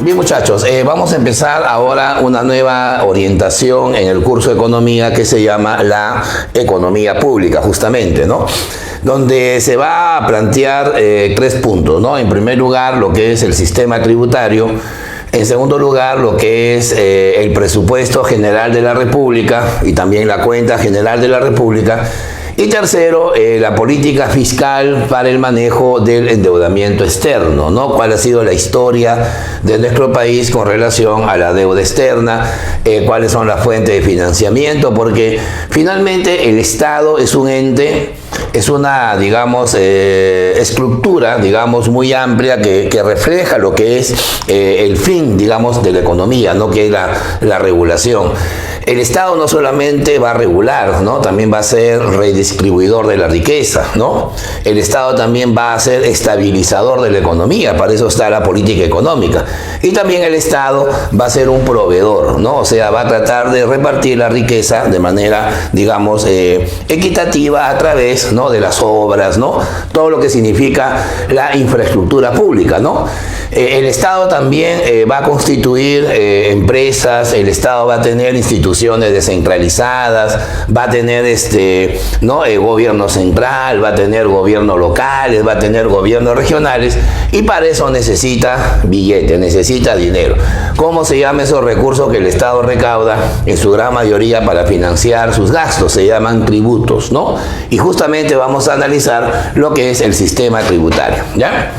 Bien, muchachos, vamos a empezar ahora una nueva orientación en el curso de economía que se llama la economía pública, justamente, ¿no? Donde se va a plantear 3 puntos, ¿no? En primer lugar, lo que es el sistema tributario. En segundo lugar, lo que es el presupuesto general de la República y también la cuenta general de la República. Y tercero, la política fiscal para el manejo del endeudamiento externo, ¿no? ¿Cuál ha sido la historia de nuestro país con relación a la deuda externa? ¿Cuáles son las fuentes de financiamiento? Porque finalmente el Estado es un ente, es una, digamos, estructura, digamos, muy amplia que refleja lo que es el fin, digamos, de la economía, ¿no? Que es la regulación. El Estado no solamente va a regular, ¿no? También va a ser redistribuidor de la riqueza, ¿no? El Estado también va a ser estabilizador de la economía, para eso está la política económica. Y también el Estado va a ser un proveedor, ¿no? O sea, va a tratar de repartir la riqueza de manera, digamos, equitativa a través, ¿no? De las obras, ¿no? Todo lo que significa la infraestructura pública, ¿no? El Estado también va a constituir empresas, el Estado va a tener instituciones descentralizadas, va a tener ¿no? Gobierno central, va a tener gobiernos locales, va a tener gobiernos regionales, y para eso necesita billete, necesita dinero. ¿Cómo se llaman esos recursos que el Estado recauda? En su gran mayoría para financiar sus gastos, se llaman tributos, ¿no? Y justamente vamos a analizar lo que es el sistema tributario, ¿ya?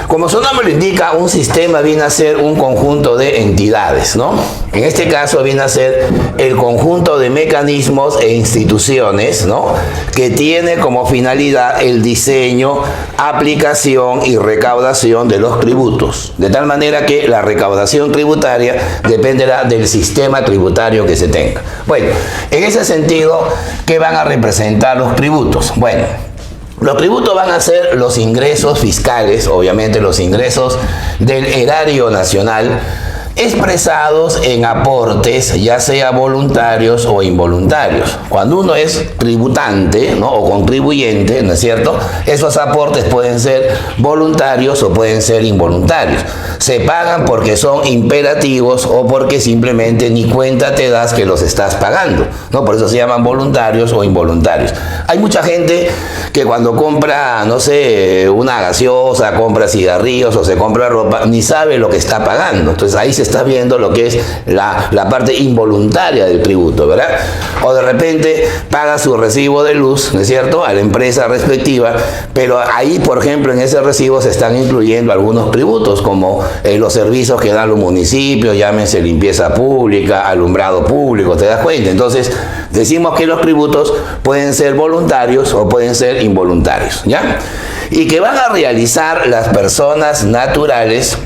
Como su nombre lo indica, un sistema viene a ser un conjunto de entidades, ¿no? En este caso viene a ser el conjunto de mecanismos e instituciones, ¿no? Que tiene como finalidad el diseño, aplicación y recaudación de los tributos. De tal manera que la recaudación tributaria dependerá del sistema tributario que se tenga. Bueno, en ese sentido, ¿qué van a representar los tributos? Bueno, los tributos van a ser los ingresos fiscales, obviamente los ingresos del erario nacional, expresados en aportes, ya sea voluntarios o involuntarios. Cuando uno es tributante, ¿no? O contribuyente, ¿no es cierto? Esos aportes pueden ser voluntarios o pueden ser involuntarios. Se pagan porque son imperativos o porque simplemente ni cuenta te das que los estás pagando, ¿no? Por eso se llaman voluntarios o involuntarios. Hay mucha gente que cuando compra, no sé, una gaseosa, compra cigarrillos o se compra ropa, ni sabe lo que está pagando. Entonces ahí se está viendo lo que es la parte involuntaria del tributo, ¿verdad? O de repente paga su recibo de luz, ¿no es cierto?, a la empresa respectiva, pero ahí, por ejemplo, en ese recibo se están incluyendo algunos tributos, como los servicios que dan los municipios, llámense limpieza pública, alumbrado público, ¿te das cuenta? Entonces, decimos que los tributos pueden ser voluntarios o pueden ser involuntarios, ¿ya? Y que van a realizar las personas naturales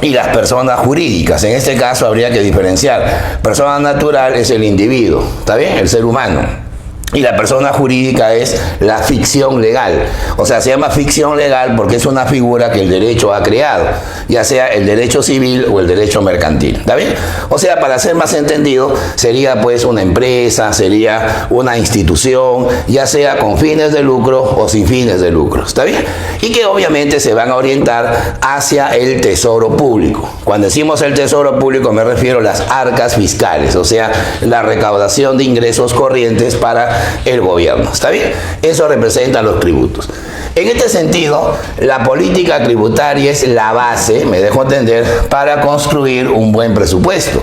y las personas jurídicas. En este caso habría que diferenciar. Persona natural es el individuo, ¿está bien? El ser humano. Y la persona jurídica es la ficción legal. O sea, se llama ficción legal porque es una figura que el derecho ha creado, ya sea el derecho civil o el derecho mercantil. ¿Está bien? O sea, para ser más entendido, sería pues una empresa, sería una institución, ya sea con fines de lucro o sin fines de lucro. ¿Está bien? Y que obviamente se van a orientar hacia el tesoro público. Cuando decimos el tesoro público me refiero a las arcas fiscales, o sea, la recaudación de ingresos corrientes para el gobierno. ¿Está bien? Eso representa los tributos. En este sentido, la política tributaria es la base, me dejo entender, para construir un buen presupuesto.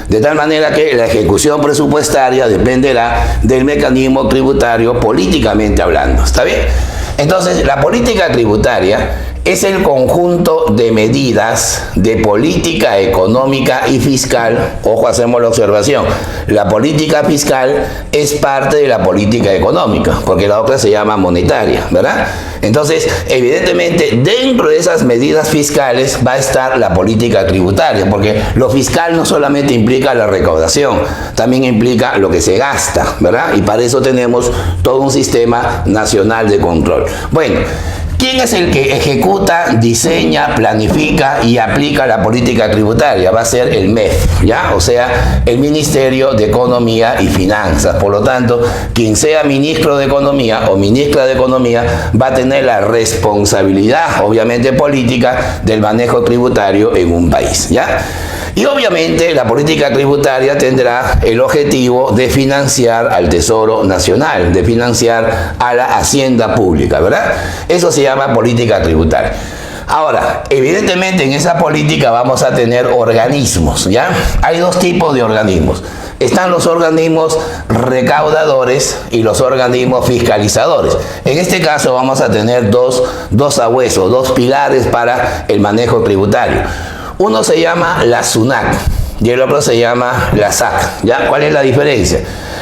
De tal manera que la ejecución presupuestaria dependerá del mecanismo tributario políticamente hablando. ¿Está bien? Entonces, la política tributaria es el conjunto de medidas de política económica y fiscal. Ojo, hacemos la observación. La política fiscal es parte de la política económica, porque la otra se llama monetaria, ¿verdad? Entonces, evidentemente, dentro de esas medidas fiscales va a estar la política tributaria, porque lo fiscal no solamente implica la recaudación, también implica lo que se gasta, ¿verdad? Y para eso tenemos todo un sistema nacional de control. Bueno, ¿Quién es el que ejecuta, diseña, planifica y aplica la política tributaria? Va a ser el MEF, ¿ya? O sea, el Ministerio de Economía y Finanzas. Por lo tanto, quien sea ministro de Economía o ministra de Economía va a tener la responsabilidad, obviamente política, del manejo tributario en un país, ¿ya? Y obviamente la política tributaria tendrá el objetivo de financiar al Tesoro Nacional, de financiar a la hacienda pública, ¿verdad? Eso se llama política tributaria. Ahora, evidentemente en esa política vamos a tener organismos, ¿ya? Hay dos tipos de organismos. Están los organismos recaudadores y los organismos fiscalizadores. En este caso vamos a tener dos sabuesos, dos pilares para el manejo tributario. Uno se llama la SUNAT y el otro se llama la SAC. ¿Ya? ¿Cuál es la diferencia?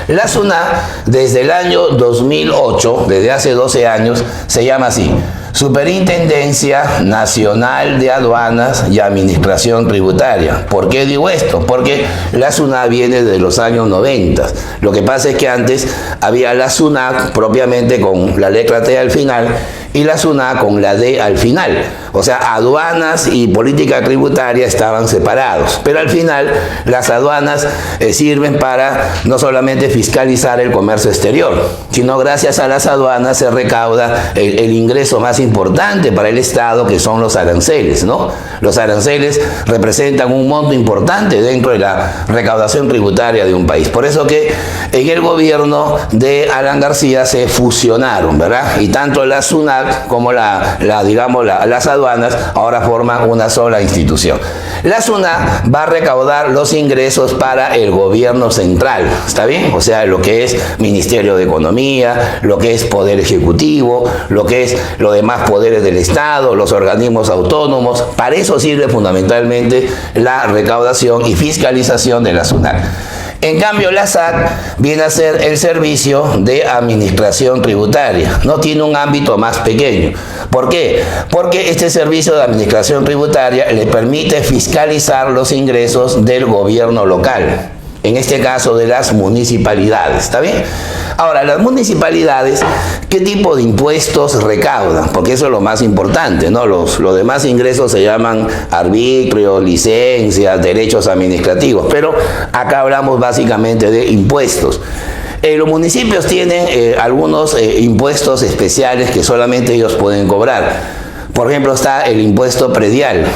La SUNAT, desde el año 2008, desde hace 12 años, se llama así: Superintendencia Nacional de Aduanas y Administración Tributaria. ¿Por qué digo esto? Porque la SUNAT viene de los años 90. Lo que pasa es que antes había la SUNAT propiamente con la letra T al final y la SUNAT con la D al final. O sea, aduanas y política tributaria estaban separados. Pero al final las aduanas sirven para no solamente fiscalizar el comercio exterior, sino gracias a las aduanas se recauda el ingreso más importante para el Estado, que son los aranceles, ¿no? Los aranceles representan un monto importante dentro de la recaudación tributaria de un país. Por eso que en el gobierno de Alan García se fusionaron, ¿verdad? Y tanto la SUNAT como las aduanas ahora forman una sola institución. La SUNAT va a recaudar los ingresos para el gobierno central, ¿está bien? O sea, lo que es Ministerio de Economía, lo que es Poder Ejecutivo, lo que es los demás poderes del Estado, los organismos autónomos. Para eso sirve fundamentalmente la recaudación y fiscalización de la SUNAT. En cambio, la SAC viene a ser el servicio de administración tributaria. No tiene un ámbito más pequeño. ¿Por qué? Porque este servicio de administración tributaria le permite fiscalizar los ingresos del gobierno local. En este caso de las municipalidades, ¿está bien? Ahora, las municipalidades, ¿qué tipo de impuestos recaudan? Porque eso es lo más importante, ¿no? Los demás ingresos se llaman arbitrio, licencias, derechos administrativos, pero acá hablamos básicamente de impuestos. Los municipios tienen algunos impuestos especiales que solamente ellos pueden cobrar. Por ejemplo, está el impuesto predial.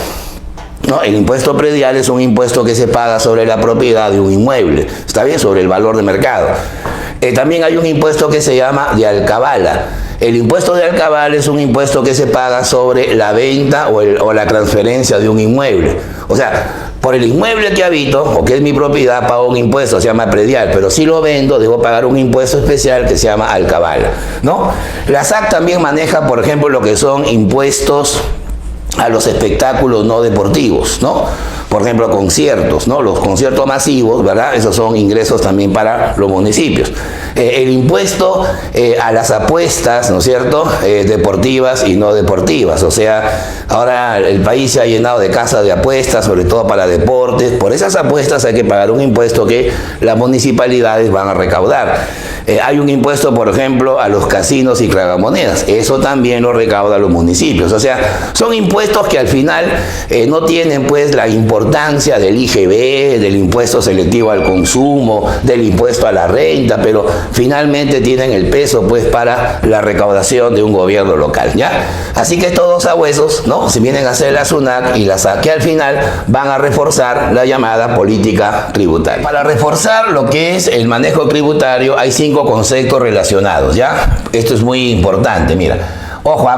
¿No? El impuesto predial es un impuesto que se paga sobre la propiedad de un inmueble, ¿está bien? Sobre el valor de mercado. También hay un impuesto que se llama de alcabala. El impuesto de alcabala es un impuesto que se paga sobre la venta o la transferencia de un inmueble. O sea, por el inmueble que habito o que es mi propiedad pago un impuesto, se llama predial, pero si lo vendo debo pagar un impuesto especial que se llama alcabala, ¿no? La SAC también maneja, por ejemplo, lo que son impuestos a los espectáculos no deportivos, ¿no? Por ejemplo, conciertos, ¿no? Los conciertos masivos, ¿verdad? Esos son ingresos también para los municipios. El impuesto a las apuestas, ¿no es cierto? Deportivas y no deportivas. O sea, ahora el país se ha llenado de casas de apuestas, sobre todo para deportes. Por esas apuestas hay que pagar un impuesto que las municipalidades van a recaudar. Hay un impuesto, por ejemplo, a los casinos y tragamonedas. Eso también lo recaudan los municipios. O sea, son impuestos que al final no tienen pues la importancia del IGB, del impuesto selectivo al consumo, del impuesto a la renta, pero finalmente tienen el peso pues para la recaudación de un gobierno local, ¿ya? Así que estos dos sabuesos, ¿no? Si vienen a hacer la SUNAT y la SAC, que al final van a reforzar la llamada política tributaria. Para reforzar lo que es el manejo tributario hay 5 conceptos relacionados, ¿ya? Esto es muy importante, mira. Ojo,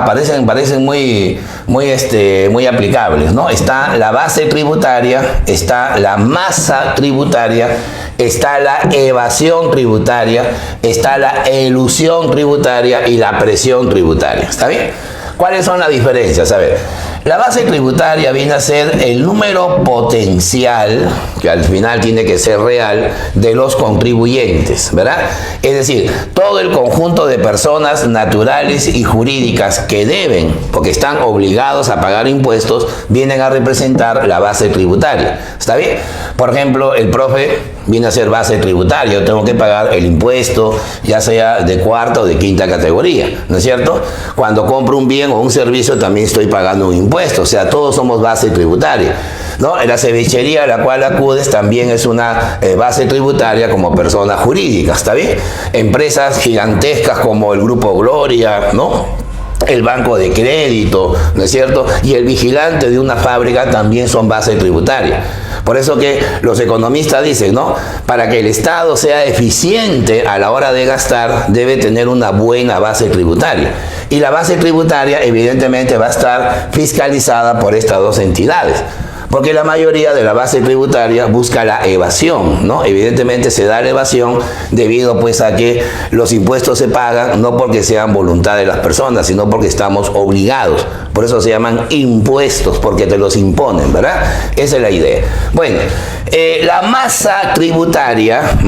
parecen muy aplicables, ¿no? Está la base tributaria, está la masa tributaria, está la evasión tributaria, está la elusión tributaria y la presión tributaria. ¿Está bien? ¿Cuáles son las diferencias? A ver, la base tributaria viene a ser el número potencial, que al final tiene que ser real, de los contribuyentes, ¿verdad? Es decir, todo el conjunto de personas naturales y jurídicas que deben, porque están obligados a pagar impuestos, vienen a representar la base tributaria. ¿Está bien? Por ejemplo, el profe viene a ser base tributaria. Yo tengo que pagar el impuesto, ya sea de cuarta o de quinta categoría, ¿no es cierto? Cuando compro un bien o un servicio también estoy pagando un impuesto, o sea, todos somos base tributaria, ¿no? La cevichería a la cual acudes también es una base tributaria como persona jurídica, ¿está bien? Empresas gigantescas como el Grupo Gloria, ¿no? El banco de crédito, ¿no es cierto? Y el vigilante de una fábrica también son base tributaria. Por eso que los economistas dicen, ¿no? Para que el Estado sea eficiente a la hora de gastar, debe tener una buena base tributaria. Y la base tributaria, evidentemente, va a estar fiscalizada por estas dos entidades. Porque la mayoría de la base tributaria busca la evasión, ¿no? Evidentemente se da la evasión debido pues a que los impuestos se pagan no porque sean voluntad de las personas, sino porque estamos obligados. Por eso se llaman impuestos, porque te los imponen, ¿verdad? Esa es la idea. Bueno, la masa tributaria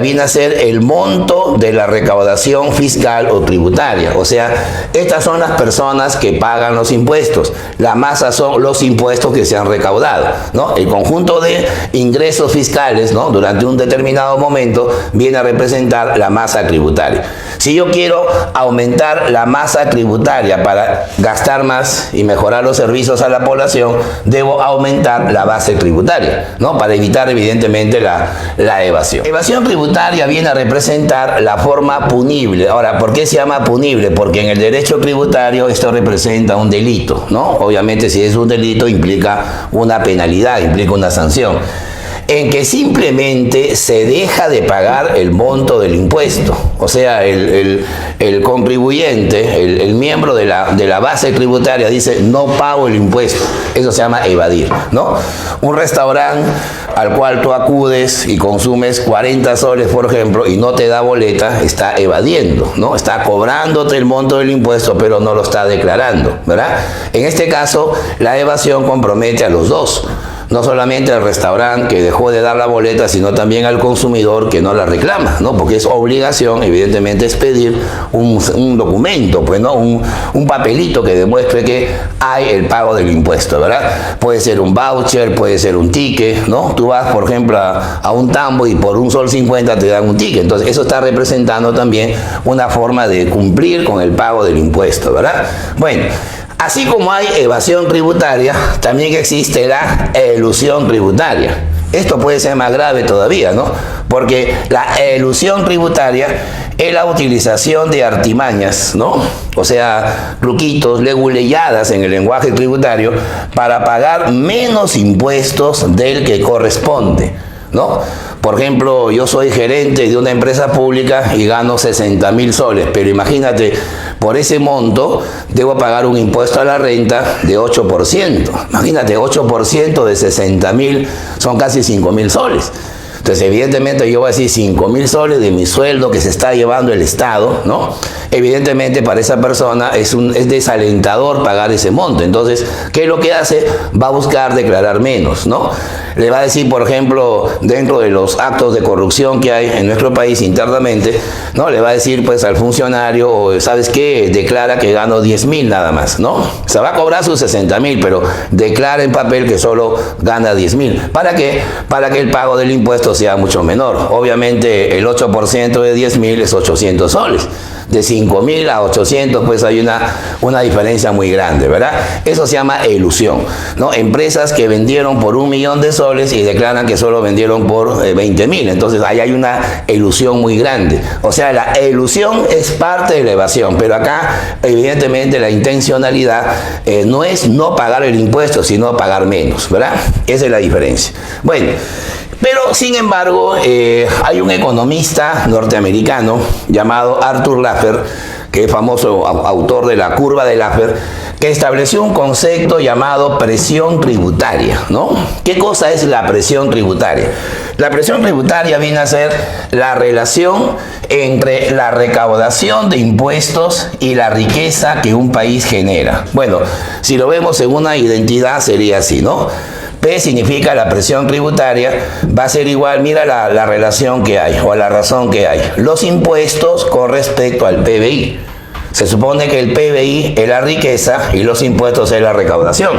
viene a ser el monto de la recaudación fiscal o tributaria. O sea, estas son las personas que pagan los impuestos. La masa son los impuestos que se han recaudado, ¿no? El conjunto de ingresos fiscales, ¿no? Durante un determinado momento viene a representar la masa tributaria. Si yo quiero aumentar la masa tributaria para gastar más y mejorar los servicios a la población, debo aumentar la base tributaria, ¿no? Para evitar evidentemente la evasión. Evasión tributaria viene a representar la forma punible. Ahora, ¿por qué se llama punible? Porque en el derecho tributario esto representa un delito, ¿no? Obviamente si es un delito implica una penalidad, implica una sanción, en que simplemente se deja de pagar el monto del impuesto. O sea, el contribuyente, el miembro de la base tributaria dice, no pago el impuesto. Eso se llama evadir, ¿no? Un restaurante al cual tú acudes y consumes 40 soles, por ejemplo, y no te da boleta, está evadiendo, ¿no? Está cobrándote el monto del impuesto, pero no lo está declarando, ¿verdad? En este caso, la evasión compromete a los dos. No solamente al restaurante que dejó de dar la boleta, sino también al consumidor que no la reclama, ¿no? Porque es obligación, evidentemente, es pedir un documento, pues, ¿no? Un papelito que demuestre que hay el pago del impuesto, ¿verdad? Puede ser un voucher, puede ser un ticket, ¿no? Tú vas, por ejemplo, a un tambo y por $1.50 te dan un ticket. Entonces, eso está representando también una forma de cumplir con el pago del impuesto, ¿verdad? Bueno. Así como hay evasión tributaria, también existe la elusión tributaria. Esto puede ser más grave todavía, ¿no? Porque la elusión tributaria es la utilización de artimañas, ¿no? O sea, truquitos, leguleyadas en el lenguaje tributario para pagar menos impuestos del que corresponde, ¿no? Por ejemplo, yo soy gerente de una empresa pública y gano 60.000 soles, pero imagínate, por ese monto debo pagar un impuesto a la renta de 8%. Imagínate, 8% de 60.000 son casi 5.000 soles. Entonces, evidentemente, yo voy a decir 5.000 soles de mi sueldo que se está llevando el Estado, ¿no? Evidentemente, para esa persona es desalentador pagar ese monto. Entonces, ¿qué es lo que hace? Va a buscar declarar menos, ¿no? Le va a decir, por ejemplo, dentro de los actos de corrupción que hay en nuestro país internamente, ¿no? Le va a decir, pues, al funcionario, ¿sabes qué? Declara que gano 10.000 nada más, ¿no? Se va a cobrar sus 60.000, pero declara en papel que solo gana 10.000. ¿Para qué? Para que el pago del impuesto sea mucho menor. Obviamente, el 8% de 10.000 es 800 soles. De 5.000 a 800, pues hay una diferencia muy grande, ¿verdad? Eso se llama elusión, ¿no? Empresas que vendieron por 1.000.000 de soles y declaran que solo vendieron por 20.000. Entonces, ahí hay una elusión muy grande. O sea, la elusión es parte de la evasión, pero acá, evidentemente, la intencionalidad no es no pagar el impuesto, sino pagar menos, ¿verdad? Esa es la diferencia. Bueno. Pero, sin embargo, hay un economista norteamericano llamado Arthur Laffer, que es famoso autor de la curva de Laffer, que estableció un concepto llamado presión tributaria, ¿no? ¿Qué cosa es la presión tributaria? La presión tributaria viene a ser la relación entre la recaudación de impuestos y la riqueza que un país genera. Bueno, si lo vemos en una identidad sería así, ¿no? P significa la presión tributaria, va a ser igual, mira la relación que hay o la razón que hay. Los impuestos con respecto al PBI. Se supone que el PBI es la riqueza y los impuestos es la recaudación.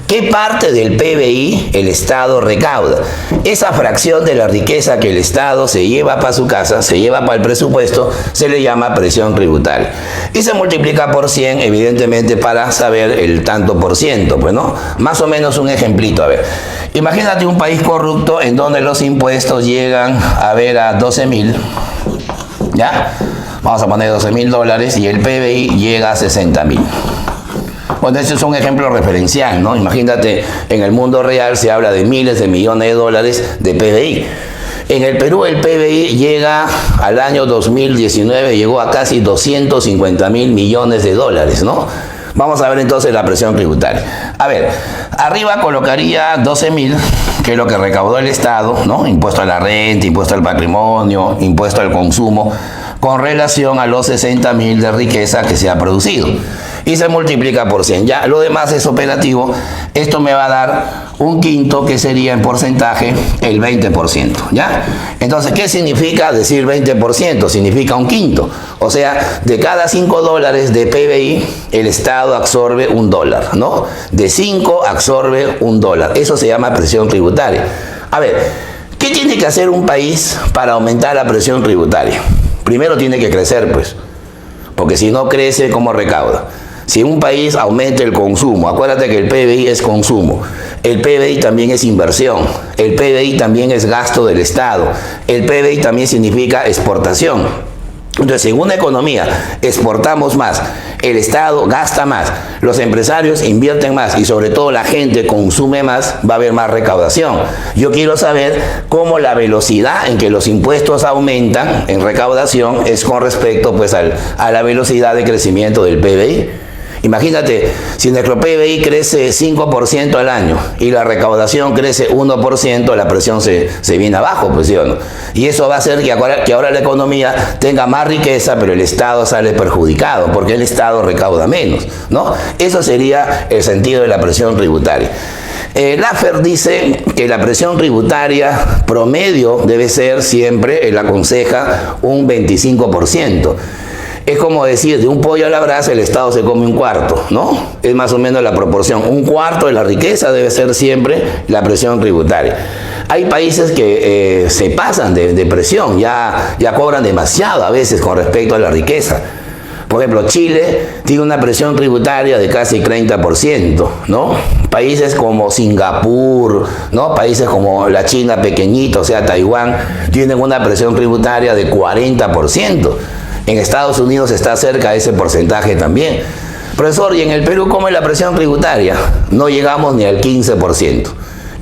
¿Qué parte del PBI el Estado recauda? Esa fracción de la riqueza que el Estado se lleva para su casa, se lleva para el presupuesto, se le llama presión tributaria. Y se multiplica por 100, evidentemente, para saber el tanto por ciento, pues, ¿no? Más o menos un ejemplito, a ver. Imagínate un país corrupto en donde los impuestos llegan a 12.000, ¿ya? Vamos a poner $12.000 y el PBI llega a 60.000. Bueno, este es un ejemplo referencial, ¿no? Imagínate, en el mundo real se habla de miles de millones de dólares de PBI. En el Perú el PBI llega al año 2019, llegó a casi 250.000 millones de dólares, ¿no? Vamos a ver entonces la presión tributaria. A ver, arriba colocaría 12.000, que es lo que recaudó el Estado, ¿no? Impuesto a la renta, impuesto al patrimonio, impuesto al consumo, con relación a los 60.000 de riqueza que se ha producido. Y se multiplica por 100. Ya lo demás es operativo. Esto me va a dar un quinto, que sería en porcentaje el 20%. ¿Ya? Entonces, ¿qué significa decir 20%? Significa un quinto. O sea, de cada $5 de PBI, el Estado absorbe $1, ¿no? De 5 absorbe $1. Eso se llama presión tributaria. A ver, ¿qué tiene que hacer un país para aumentar la presión tributaria? Primero tiene que crecer, pues. Porque si no crece, ¿cómo recauda? Si un país aumenta el consumo, acuérdate que el PBI es consumo, el PBI también es inversión, el PBI también es gasto del Estado, el PBI también significa exportación. Entonces, en una economía exportamos más, el Estado gasta más, los empresarios invierten más y sobre todo la gente consume más, va a haber más recaudación. Yo quiero saber cómo la velocidad en que los impuestos aumentan en recaudación es con respecto, pues, a la velocidad de crecimiento del PBI. Imagínate, si nuestro PBI crece 5% al año y la recaudación crece 1%, la presión se viene abajo, pues, ¿sí o no? Y eso va a hacer que ahora la economía tenga más riqueza, pero el Estado sale perjudicado, porque el Estado recauda menos, ¿no? Eso sería el sentido de la presión tributaria. Laffer dice que la presión tributaria promedio debe ser siempre, él aconseja, un 25%. Es como decir, de un pollo a la brasa el Estado se come un cuarto, ¿no? Es más o menos la proporción. Un cuarto de la riqueza debe ser siempre la presión tributaria. Hay países que se pasan de presión, ya cobran demasiado a veces con respecto a la riqueza. Por ejemplo, Chile tiene una presión tributaria de casi 30%, ¿no? Países como Singapur, ¿no? Países como la China pequeñita, o sea, Taiwán, tienen una presión tributaria de 40%. En Estados Unidos está cerca de ese porcentaje también. Profesor, ¿y en el Perú cómo es la presión tributaria? No llegamos ni al 15%.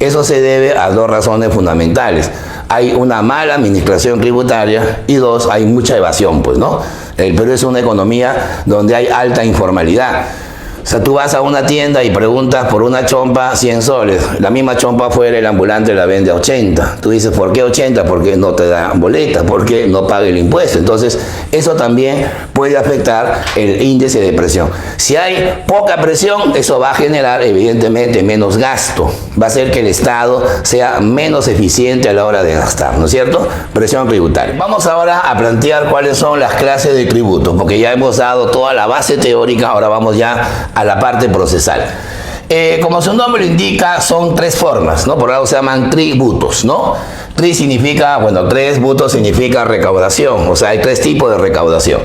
Eso se debe a dos razones fundamentales. Hay una mala administración tributaria y dos, hay mucha evasión, pues, ¿no? El Perú es una economía donde hay alta informalidad. O sea, tú vas a una tienda y preguntas por una chompa 100 soles. La misma chompa afuera, el ambulante la vende a 80. Tú dices, ¿por qué 80? Porque no te da boleta, porque no paga el impuesto. Entonces, eso también puede afectar el índice de presión. Si hay poca presión, eso va a generar, evidentemente, menos gasto. Va a hacer que el Estado sea menos eficiente a la hora de gastar, ¿no es cierto? Presión tributaria. Vamos ahora a plantear cuáles son las clases de tributo, porque ya hemos dado toda la base teórica, ahora vamos ya a la parte procesal. Como su nombre lo indica, son tres formas, ¿no? Por algo se llaman tributos, ¿no? Tri significa, bueno, tributos significa recaudación, o sea, hay tres tipos de recaudación.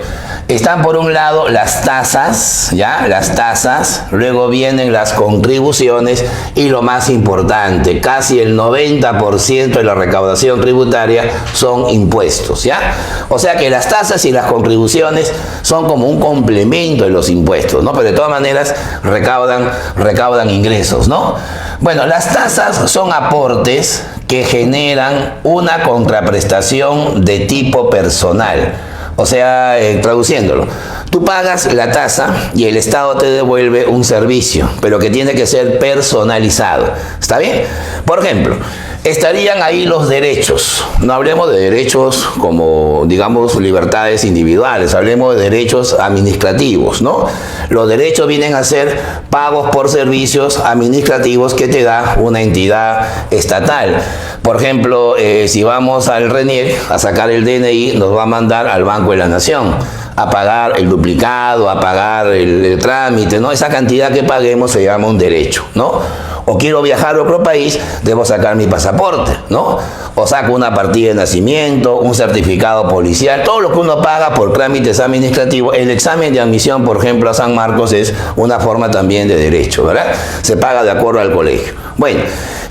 Están por un lado las tasas, ¿ya? Las tasas, luego vienen las contribuciones y lo más importante, casi el 90% de la recaudación tributaria son impuestos, ¿ya? O sea que las tasas y las contribuciones son como un complemento de los impuestos, ¿no? Pero de todas maneras recaudan ingresos, ¿no? Bueno, las tasas son aportes que generan una contraprestación de tipo personal. O sea, traduciéndolo, tú pagas la tasa y el Estado te devuelve un servicio, pero que tiene que ser personalizado. ¿Está bien? Por ejemplo, estarían ahí los derechos. No hablemos de derechos como, digamos, libertades individuales, hablemos de derechos administrativos, ¿no? Los derechos vienen a ser pagos por servicios administrativos que te da una entidad estatal. Por ejemplo, si vamos al RENIEC a sacar el DNI, nos va a mandar al Banco de la Nación a pagar el duplicado, a pagar el trámite, ¿no? Esa cantidad que paguemos se llama un derecho, ¿no? O quiero viajar a otro país, debo sacar mi pasaporte, ¿no? O saco una partida de nacimiento, un certificado policial, todo lo que uno paga por trámites administrativos. El examen de admisión, por ejemplo, a San Marcos es una forma también de derecho, ¿verdad? Se paga de acuerdo al colegio. Bueno,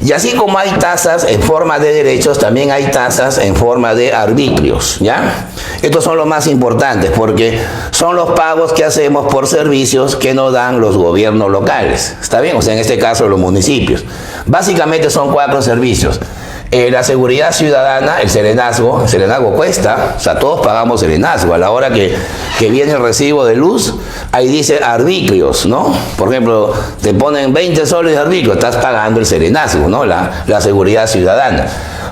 y así como hay tasas en forma de derechos, también hay tasas en forma de arbitrios, ¿ya? Estos son los más importantes porque son los pagos que hacemos por servicios que nos dan los gobiernos locales, ¿está bien? O sea, en este caso los municipios. Básicamente son 4 servicios. La seguridad ciudadana, el serenazgo cuesta, o sea, todos pagamos serenazgo. A la hora que viene el recibo de luz, ahí dice arbitrios, ¿no? Por ejemplo, te ponen 20 soles de arbitrio, estás pagando el serenazgo, ¿no? La seguridad ciudadana.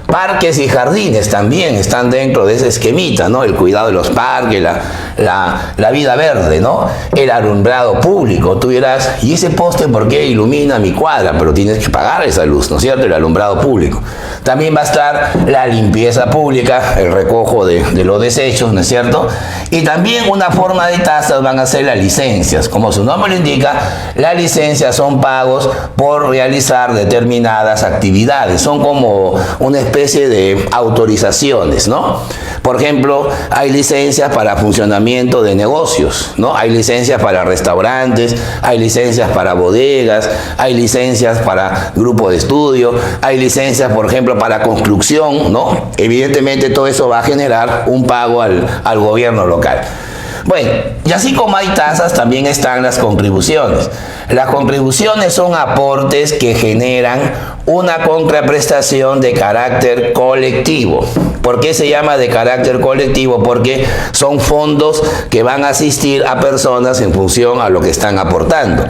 Parques y jardines también están dentro de ese esquemita, ¿no? El cuidado de los parques, la vida verde, ¿no? El alumbrado público. Tú dirás, ¿y ese poste por qué ilumina mi cuadra? Pero tienes que pagar esa luz, ¿no es cierto? El alumbrado público. También va a estar la limpieza pública, el recojo de los desechos, ¿no es cierto? Y también una forma de tasas van a ser las licencias. Como su nombre lo indica, las licencias son pagos por realizar determinadas actividades. Son como una especie de autorizaciones, ¿no? Por ejemplo, hay licencias para funcionamiento de negocios, ¿no? Hay licencias para restaurantes, hay licencias para bodegas, hay licencias para grupo de estudio, hay licencias, por ejemplo, para construcción, ¿no? Evidentemente todo eso va a generar un pago al gobierno local. Bueno, y así como hay tasas, también están las contribuciones. Las contribuciones son aportes que generan una contraprestación de carácter colectivo. ¿Por qué se llama de carácter colectivo? Porque son fondos que van a asistir a personas en función a lo que están aportando.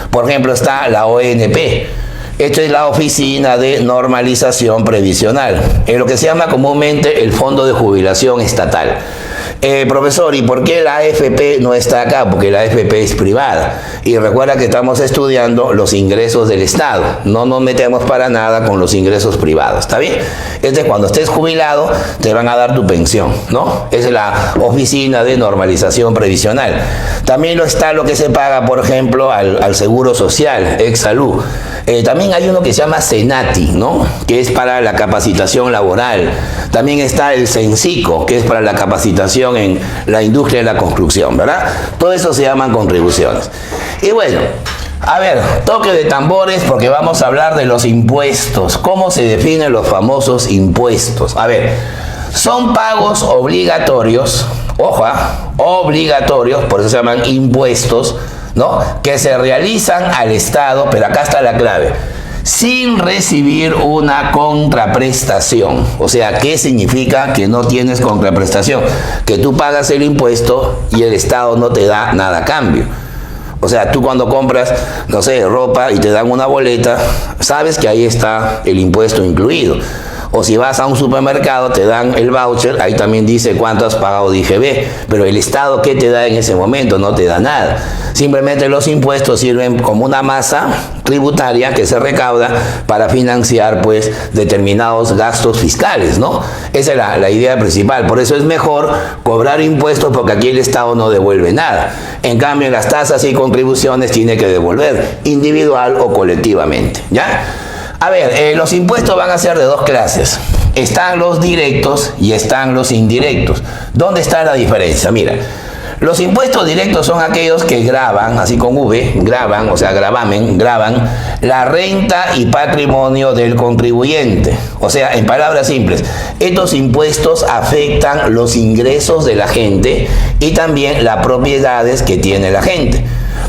Por ejemplo, está la ONP. Esto es la Oficina de Normalización Previsional, en lo que se llama comúnmente el Fondo de Jubilación Estatal. Profesor, ¿y por qué la AFP no está acá? Porque la AFP es privada. Y recuerda que estamos estudiando los ingresos del Estado. No nos metemos para nada con los ingresos privados, ¿está bien? Cuando estés jubilado, te van a dar tu pensión, ¿no? Esa es la Oficina de Normalización Previsional. También está lo que se paga, por ejemplo, al Seguro Social, Exsalud. También hay uno que se llama Senati, ¿no? Que es para la capacitación laboral. También está el Censico, que es para la capacitación en la industria de la construcción, ¿verdad? Todo eso se llaman contribuciones. Y bueno, a ver, toque de tambores porque vamos a hablar de los impuestos. ¿Cómo se definen los famosos impuestos? A ver, son pagos obligatorios, ojo, obligatorios, por eso se llaman impuestos, ¿no? Que se realizan al Estado, pero acá está la clave, sin recibir una contraprestación. O sea, ¿qué significa que no tienes contraprestación? Que tú pagas el impuesto y el Estado no te da nada a cambio. O sea, tú cuando compras, no sé, ropa y te dan una boleta, sabes que ahí está el impuesto incluido. O si vas a un supermercado, te dan el voucher, ahí también dice cuánto has pagado de IGB, pero el Estado, ¿qué te da en ese momento? No te da nada. Simplemente los impuestos sirven como una masa tributaria que se recauda para financiar, pues, determinados gastos fiscales, ¿no? Esa es la idea principal. Por eso es mejor cobrar impuestos porque aquí el Estado no devuelve nada. En cambio, en las tasas y contribuciones tiene que devolver, individual o colectivamente, ¿ya? A ver, los impuestos van a ser de 2 clases. Están los directos y están los indirectos. ¿Dónde está la diferencia? Mira, los impuestos directos son aquellos que graban, así con V, graban, o sea, gravamen, graban la renta y patrimonio del contribuyente. O sea, en palabras simples, estos impuestos afectan los ingresos de la gente y también las propiedades que tiene la gente.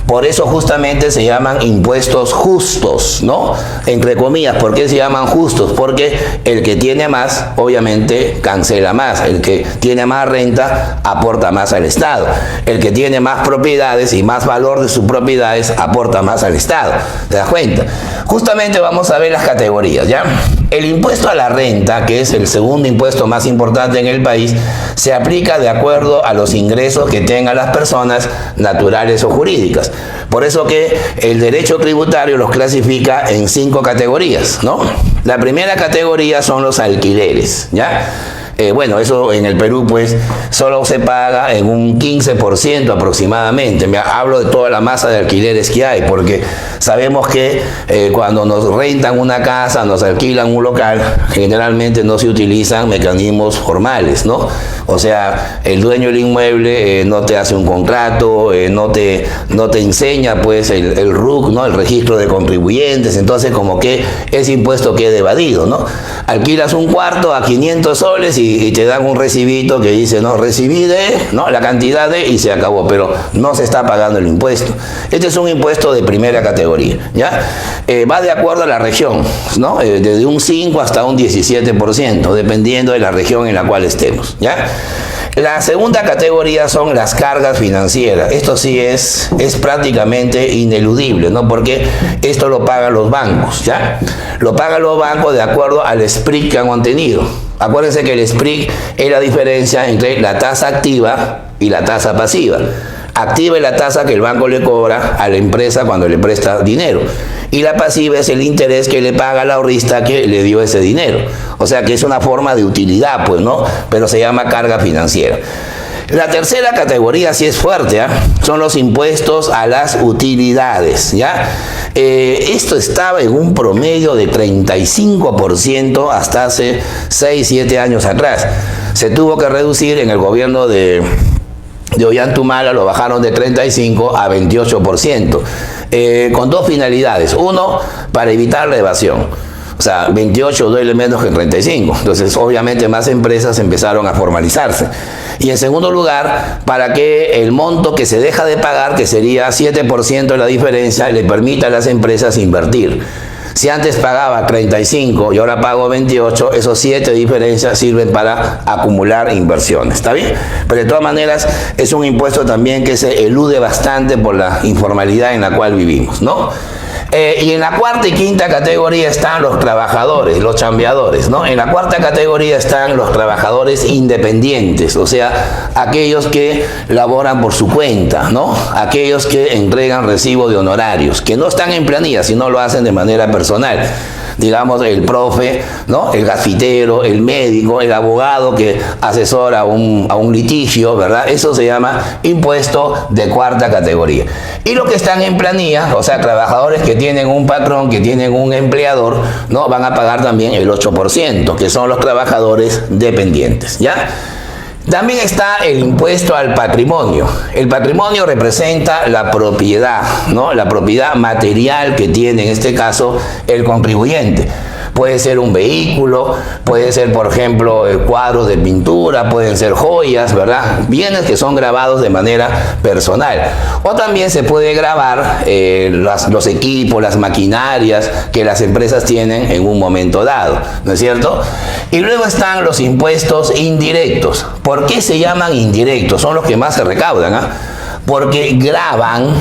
Por eso justamente se llaman impuestos justos, ¿no? Entre comillas, ¿por qué se llaman justos? Porque el que tiene más, obviamente, cancela más. El que tiene más renta, aporta más al Estado. El que tiene más propiedades y más valor de sus propiedades, aporta más al Estado. ¿Te das cuenta? Justamente vamos a ver las categorías, ¿ya? El impuesto a la renta, que es el segundo impuesto más importante en el país, se aplica de acuerdo a los ingresos que tengan las personas naturales o jurídicas. Por eso que el derecho tributario los clasifica en 5 categorías, ¿no? La primera categoría son los alquileres, ¿ya? Bueno, eso en el Perú pues solo se paga en un 15% aproximadamente. Hablo de toda la masa de alquileres que hay, porque sabemos que cuando nos rentan una casa, nos alquilan un local, generalmente no se utilizan mecanismos formales, ¿no? O sea, el dueño del inmueble no te hace un contrato, no te enseña pues el RUC, ¿no? El registro de contribuyentes, entonces como que ese impuesto queda evadido, ¿no? Alquilas un cuarto a 500 soles y te dan un recibito que dice, no, recibí de, ¿no? La cantidad de, y se acabó, pero no se está pagando el impuesto. Este es un impuesto de primera categoría, ¿ya? Va de acuerdo a la región, ¿no? Desde un 5 hasta un 17%, dependiendo de la región en la cual estemos, ¿ya? La segunda categoría son las cargas financieras. Esto sí es prácticamente ineludible, ¿no? Porque esto lo pagan los bancos, ¿ya? Lo pagan los bancos de acuerdo al SPRIC que han mantenido. Acuérdense que el SPRIC es la diferencia entre la tasa activa y la tasa pasiva. Activa es la tasa que el banco le cobra a la empresa cuando le presta dinero. Y la pasiva es el interés que le paga al ahorrista que le dio ese dinero. O sea que es una forma de utilidad, pues, ¿no? Pero se llama carga financiera. La tercera categoría sí es fuerte, ¿eh? Son los impuestos a las utilidades, ¿ya? Esto estaba en un promedio de 35% hasta hace 6, 7 años atrás. Se tuvo que reducir en el gobierno de Ollantumala, lo bajaron de 35 a 28%, con dos finalidades. Uno, para evitar la evasión. O sea, 28 duele menos que 35. Entonces, obviamente, más empresas empezaron a formalizarse. Y en segundo lugar, para que el monto que se deja de pagar, que sería 7% de la diferencia, le permita a las empresas invertir. Si antes pagaba 35 y ahora pago 28, esos 7 diferencias sirven para acumular inversiones, ¿está bien? Pero de todas maneras es un impuesto también que se elude bastante por la informalidad en la cual vivimos, ¿no? Y en la cuarta y quinta categoría están los trabajadores, los chambeadores, ¿no? En la cuarta categoría están los trabajadores independientes, o sea, aquellos que laboran por su cuenta, ¿no? Aquellos que entregan recibo de honorarios, que no están en planilla, sino lo hacen de manera personal. Digamos, el profe, ¿no? El gasfitero, el médico, el abogado que asesora a un litigio, ¿verdad? Eso se llama impuesto de cuarta categoría. Y los que están en planilla, o sea, trabajadores que tienen un patrón, que tienen un empleador, ¿no? Van a pagar también el 8%, que son los trabajadores dependientes, ¿ya? También está el impuesto al patrimonio. El patrimonio representa la propiedad, ¿no? La propiedad material que tiene en este caso el contribuyente. Puede ser un vehículo, puede ser, por ejemplo, cuadros de pintura, pueden ser joyas, ¿verdad? Bienes que son grabados de manera personal. O también se puede grabar los equipos, las maquinarias que las empresas tienen en un momento dado, ¿no es cierto? Y luego están los impuestos indirectos. ¿Por qué se llaman indirectos? Son los que más se recaudan, ¿ah? Porque graban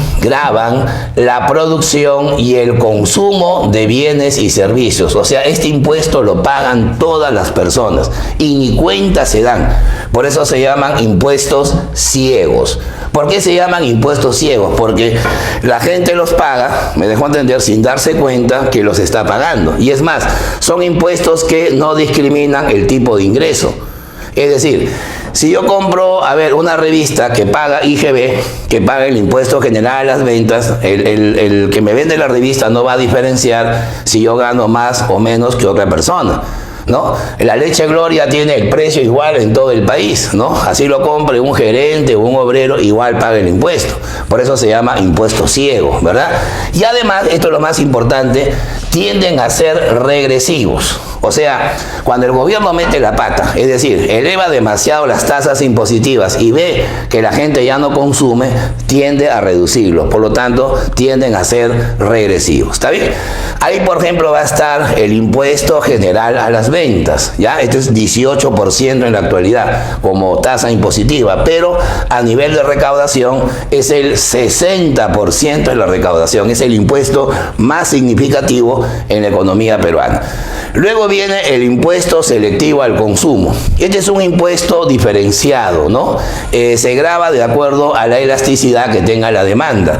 la producción y el consumo de bienes y servicios. O sea, este impuesto lo pagan todas las personas y ni cuenta se dan. Por eso se llaman impuestos ciegos. ¿Por qué se llaman impuestos ciegos? Porque la gente los paga, me dejó entender, sin darse cuenta que los está pagando. Y es más, son impuestos que no discriminan el tipo de ingreso. Es decir, si yo compro, una revista que paga IGB, que paga el impuesto general a las ventas, el que me vende la revista no va a diferenciar si yo gano más o menos que otra persona, ¿no? La leche Gloria tiene el precio igual en todo el país, ¿no? Así lo compre un gerente o un obrero, igual paga el impuesto. Por eso se llama impuesto ciego, ¿verdad? Y además, esto es lo más importante, tienden a ser regresivos. O sea, cuando el gobierno mete la pata, es decir, eleva demasiado las tasas impositivas y ve que la gente ya no consume, tiende a reducirlo. Por lo tanto, tienden a ser regresivos. ¿Está bien? Ahí, por ejemplo, va a estar el impuesto general a las ventas, ¿ya? Este es 18% en la actualidad como tasa impositiva, pero a nivel de recaudación es el 60% de la recaudación. Es el impuesto más significativo en la economía peruana. Luego viene el impuesto selectivo al consumo. Este es un impuesto diferenciado, ¿no? Se grava de acuerdo a la elasticidad que tenga la demanda.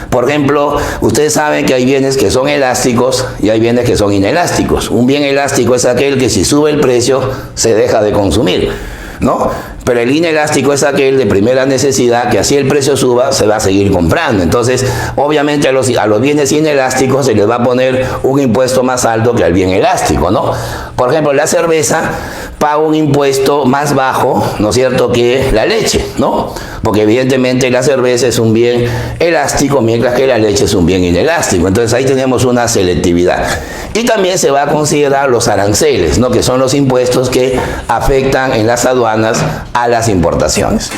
Por ejemplo, ustedes saben que hay bienes que son elásticos, elásticos y hay bienes que son inelásticos. Un bien elástico es aquel que si sube el precio se deja de consumir, ¿no? Pero el inelástico es aquel de primera necesidad que así el precio suba se va a seguir comprando. Entonces, obviamente a los bienes inelásticos se les va a poner un impuesto más alto que al bien elástico, ¿no? Por ejemplo, la cerveza paga un impuesto más bajo, ¿no es cierto?, que la leche, ¿no? Porque evidentemente la cerveza es un bien elástico, mientras que la leche es un bien inelástico. Entonces ahí tenemos una selectividad. Y también se va a considerar los aranceles, ¿no?, que son los impuestos que afectan en las aduanas a las importaciones.